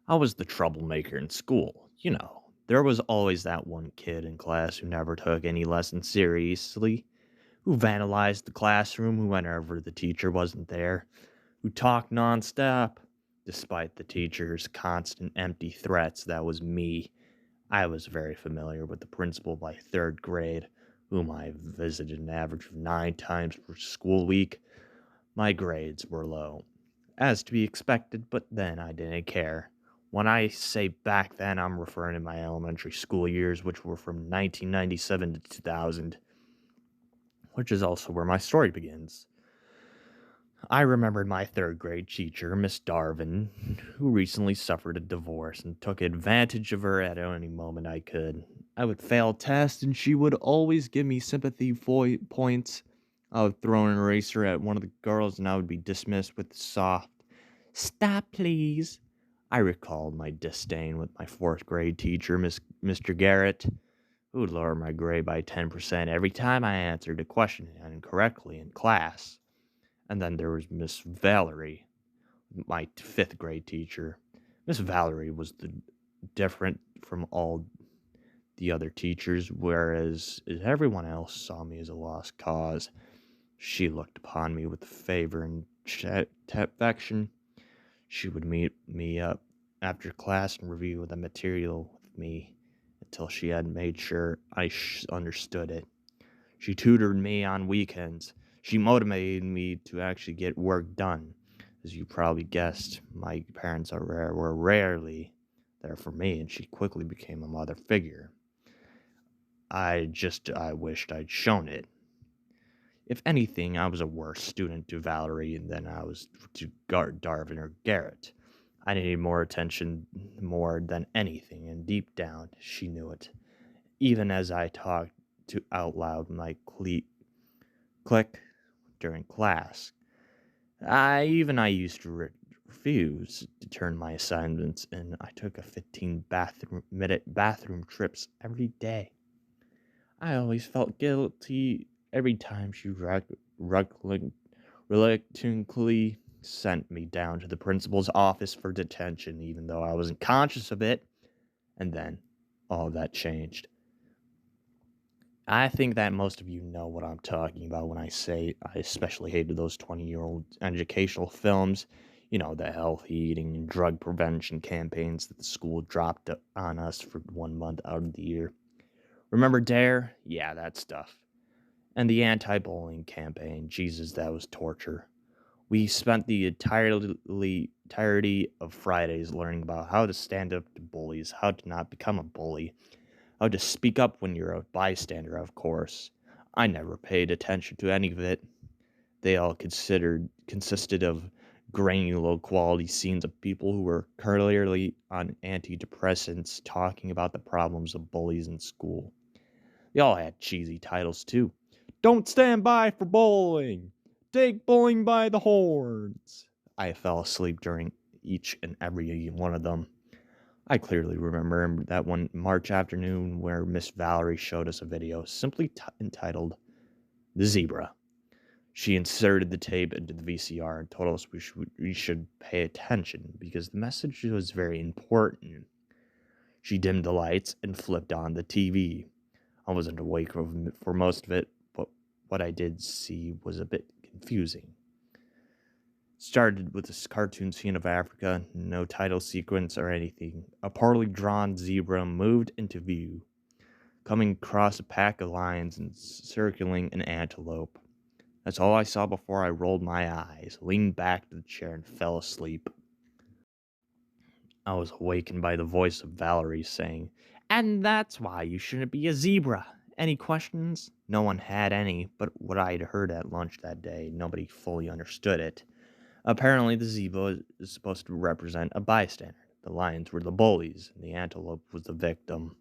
I was the troublemaker in school. There was always that one kid in class who never took any lessons seriously, who vandalized the classroom whenever the teacher wasn't there, who talked nonstop. Despite the teacher's constant empty threats, that was me. I was very familiar with the principal by third grade, whom I visited an average of 9 times per school week. My grades were low, as to be expected, but then I didn't care. When I say back then, I'm referring to my elementary school years, which were from 1997 to 2000, which is also where my story begins. I remembered my third grade teacher, Miss Darvin, who recently suffered a divorce and took advantage of her at any moment I could. I would fail tests, and she would always give me sympathy points. I would throw an eraser at one of the girls, and I would be dismissed with a soft, "Stop, please." I recalled my disdain with my fourth grade teacher, Mr. Garrett, who would lower my grade by 10% every time I answered a question incorrectly in class. And then there was Miss Valerie, my fifth grade teacher. Miss Valerie was different from all the other teachers, whereas everyone else saw me as a lost cause. She looked upon me with favor and affection. She would meet me up after class and review the material with me until she had made sure I understood it. She tutored me on weekends. She motivated me to actually get work done. As you probably guessed, my parents were rarely there for me, and she quickly became a mother figure. I wished I'd shown it. If anything, I was a worse student to Valerie than I was to Darvin or Garrett. I needed more attention more than anything, and deep down, she knew it. Even as I talked to out loud my click during class. I used to refuse to turn my assignments in. I took a 15-minute bathroom trips every day. I always felt guilty every time she reluctantly sent me down to the principal's office for detention, even though I wasn't conscious of it. And then all of that changed. I think that most of you know what I'm talking about when I say I especially hated those 20-year-old educational films. The healthy eating and drug prevention campaigns that the school dropped on us for 1 month out of the year. Remember DARE? Yeah, that stuff. And the anti-bullying campaign. Jesus, that was torture. We spent the entirety of Fridays learning about how to stand up to bullies, how to not become a bully, how to speak up when you're a bystander, of course. I never paid attention to any of it. They all consisted of grainy, low-quality scenes of people who were clearly on antidepressants talking about the problems of bullies in school. They all had cheesy titles, too. "Don't stand by for bullying! Take bullying by the horns!" I fell asleep during each and every one of them. I clearly remember that one March afternoon where Miss Valerie showed us a video simply entitled "The Zebra." She inserted the tape into the VCR and told us we should pay attention because the message was very important. She dimmed the lights and flipped on the TV. I wasn't awake for most of it, but what I did see was a bit confusing. Started with this cartoon scene of Africa, no title sequence or anything. A poorly drawn zebra moved into view, coming across a pack of lions and circling an antelope. That's all I saw before I rolled my eyes, leaned back to the chair, and fell asleep. I was awakened by the voice of Valerie saying, "And that's why you shouldn't be a zebra. Any questions?" No one had any, but what I'd heard at lunch that day, nobody fully understood it. Apparently, the zebra is supposed to represent a bystander. The lions were the bullies, and the antelope was the victim.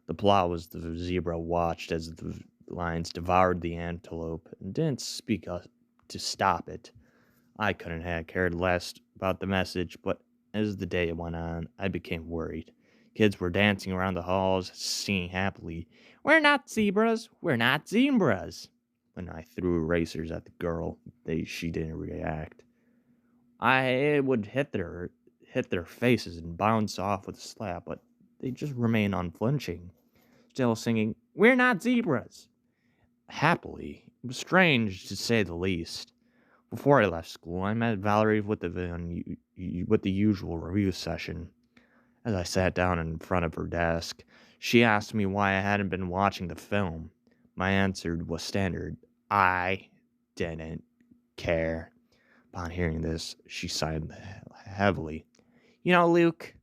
The plot was the zebra watched as the lions devoured the antelope and didn't speak up to stop it. I couldn't have cared less about the message, but as the day went on, I became worried. Kids were dancing around the halls, singing happily, "We're not zebras! We're not zebras!" When I threw erasers at the girl, she didn't react. I would hit hit their faces and bounce off with a slap, but they just remain unflinching, still singing, "We're not zebras!" Happily. It was strange to say the least. Before I left school, I met Valerie with the usual review session. As I sat down in front of her desk, she asked me why I hadn't been watching the film. My answer was standard. I didn't care. Upon hearing this, she sighed heavily. "You know, Luke,"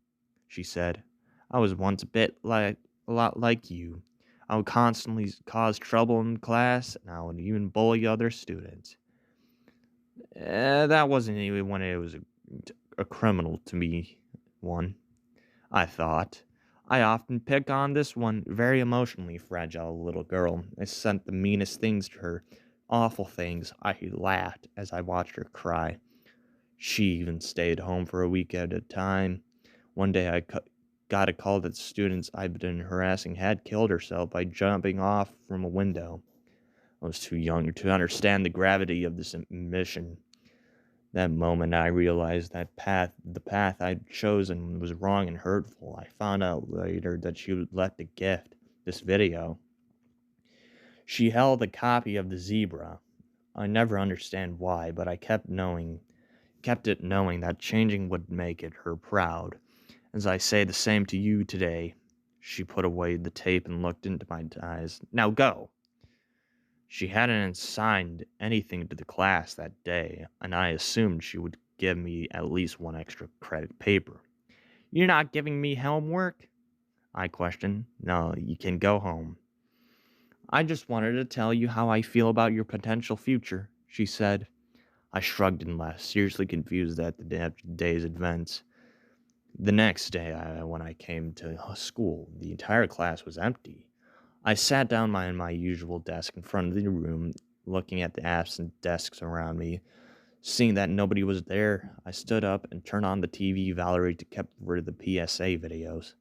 she said, "I was once a lot like you. I would constantly cause trouble in class, and I would even bully other students. That wasn't even when it was a criminal to me, one. I thought. I often pick on this one very emotionally fragile little girl. I sent the meanest things to her, awful things. I laughed as I watched her cry. She even stayed home for a week at a time. One day got a call that the students I'd been harassing had killed herself by jumping off from a window. I was too young to understand the gravity of this mission. That moment I realized the path I'd chosen was wrong and hurtful. I found out later that she had left a gift, this video. She held a copy of the zebra. I never understand why, but I kept it knowing that changing would make it her proud. As I say the same to you today. She put away the tape and looked into my eyes. Now go. She hadn't signed anything to the class that day, and I assumed she would give me at least one extra credit paper. "You're not giving me homework?" I questioned. "No, you can go home." "I just wanted to tell you how I feel about your potential future," she said. I shrugged and left, seriously confused at the day's events. The next day, when I came to school, the entire class was empty. I sat down in my usual desk in front of the room, looking at the absent desks around me. Seeing that nobody was there, I stood up and turned on the TV Valerie kept for the PSA videos.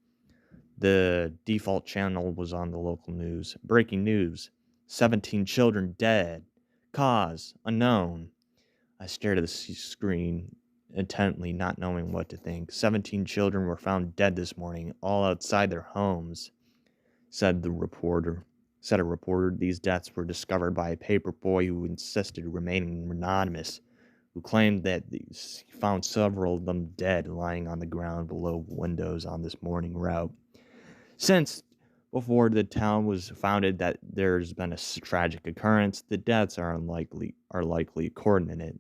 The default channel was on the local news. Breaking news. 17 children dead. Cause unknown. I stared at the screen intently, not knowing what to think. 17 children were found dead this morning, all outside their homes, said the reporter. Said a reporter, these deaths were discovered by a paper boy who insisted remaining anonymous, who claimed that he found several of them dead lying on the ground below windows on this morning route. Since before the town was founded that there's been a tragic occurrence, the deaths are likely coordinated.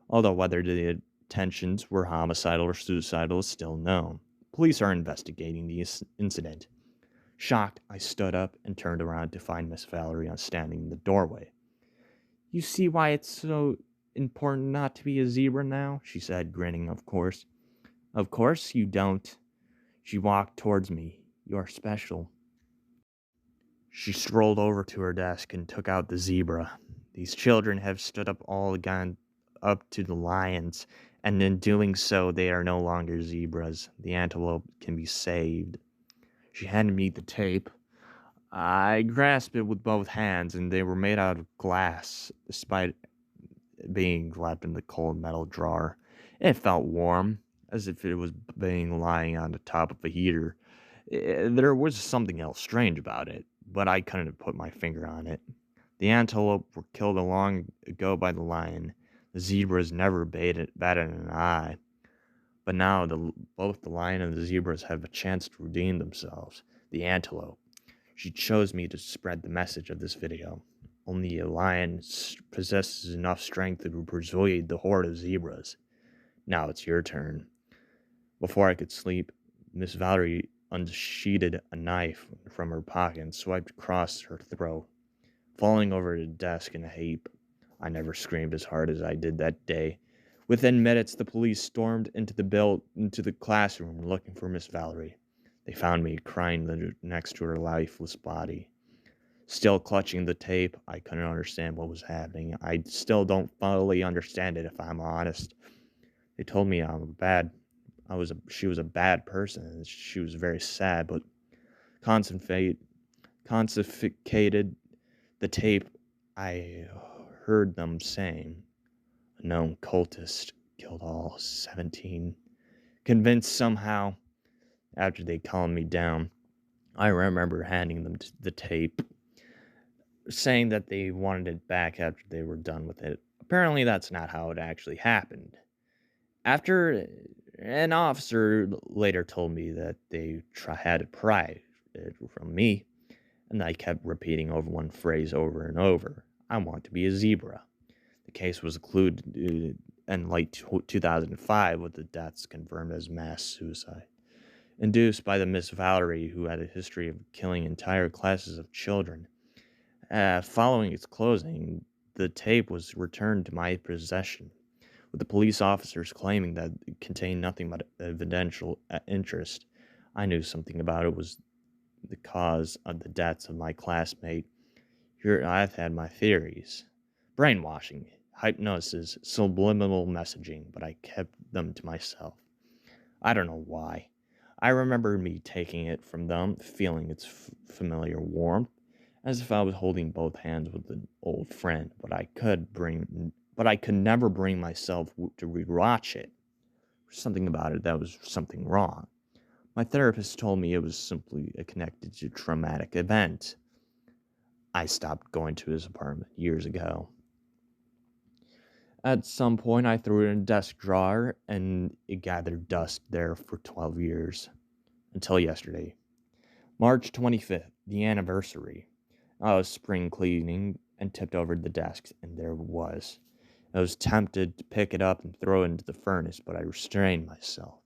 Although whether the intentions were homicidal or suicidal is still known. Police are investigating the incident. Shocked, I stood up and turned around to find Miss Valerie standing in the doorway. "You see why it's so important not to be a zebra now?" she said, grinning, of course. "Of course you don't." She walked towards me. "You're special." She strolled over to her desk and took out the zebra. "These children have stood up all gone up to the lions, and in doing so they are no longer zebras. The antelope can be saved." She handed me the tape. I grasped it with both hands, and they were made out of glass, despite being left in the cold metal drawer. It felt warm, as if it was being lying on the top of a heater. There was something else strange about it, but I couldn't put my finger on it. The antelope were killed long ago by the lion. The zebras never batted an eye. But now both the lion and the zebras have a chance to redeem themselves. The antelope. She chose me to spread the message of this video. Only a lion possesses enough strength to persuade the horde of zebras. Now it's your turn. Before I could sleep, Miss Valerie unsheathed a knife from her pocket and swiped across her throat, falling over the desk in a heap. I never screamed as hard as I did that day. Within minutes, the police stormed into the classroom looking for Miss Valerie. They found me crying next to her lifeless body. Still clutching the tape, I couldn't understand what was happening. I still don't fully understand it, if I'm honest. They told me she was a bad person, and she was very sad, but conscientiated the tape I heard them saying. A known cultist killed all 17 Convinced somehow, after they calmed me down, I remember handing them the tape, saying that they wanted it back after they were done with it. Apparently, that's not how it actually happened. After an officer later told me that they had to pry it from me, and I kept repeating over one phrase over and over: I want to be a zebra. The case was concluded in late 2005 with the deaths confirmed as mass suicide, induced by the Miss Valerie, who had a history of killing entire classes of children. Following its closing, the tape was returned to my possession, with the police officers claiming that it contained nothing but evidential interest. I knew something about it was the cause of the deaths of my classmate. Here I've had my theories. Brainwashing, hypnosis, subliminal messaging, but I kept them to myself. I don't know why. I remember me taking it from them, feeling its familiar warmth, as if I was holding both hands with an old friend, but I could never bring myself to rewatch it. Something about it that was something wrong. My therapist told me it was simply connected to a traumatic event. I stopped going to his apartment years ago. At some point, I threw it in a desk drawer, and it gathered dust there for 12 years. Until yesterday. March 25th, the anniversary. I was spring cleaning and tipped over the desk, and there it was. I was tempted to pick it up and throw it into the furnace, but I restrained myself.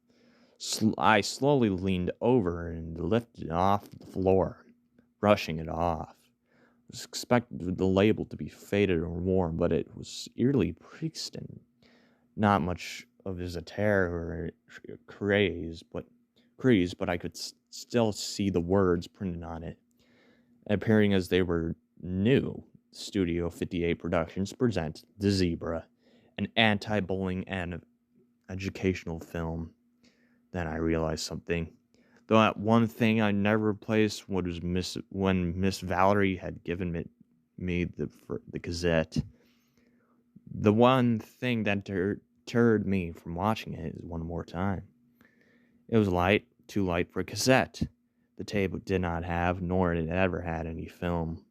I slowly leaned over and lifted it off the floor, brushing it off. I was expecting the label to be faded or worn, but it was eerily pristine. Not much of his attire or craze, but I could still see the words printed on it, appearing as they were new. Studio 58 Productions presents The Zebra, an anti-bullying and educational film. Then I realized something. Though that one thing I never replaced was when Miss Valerie had given me the Gazette. The one thing that deterred me from watching it is one more time. It was light, too light for a cassette. The tape did not have, nor had it ever had, any film.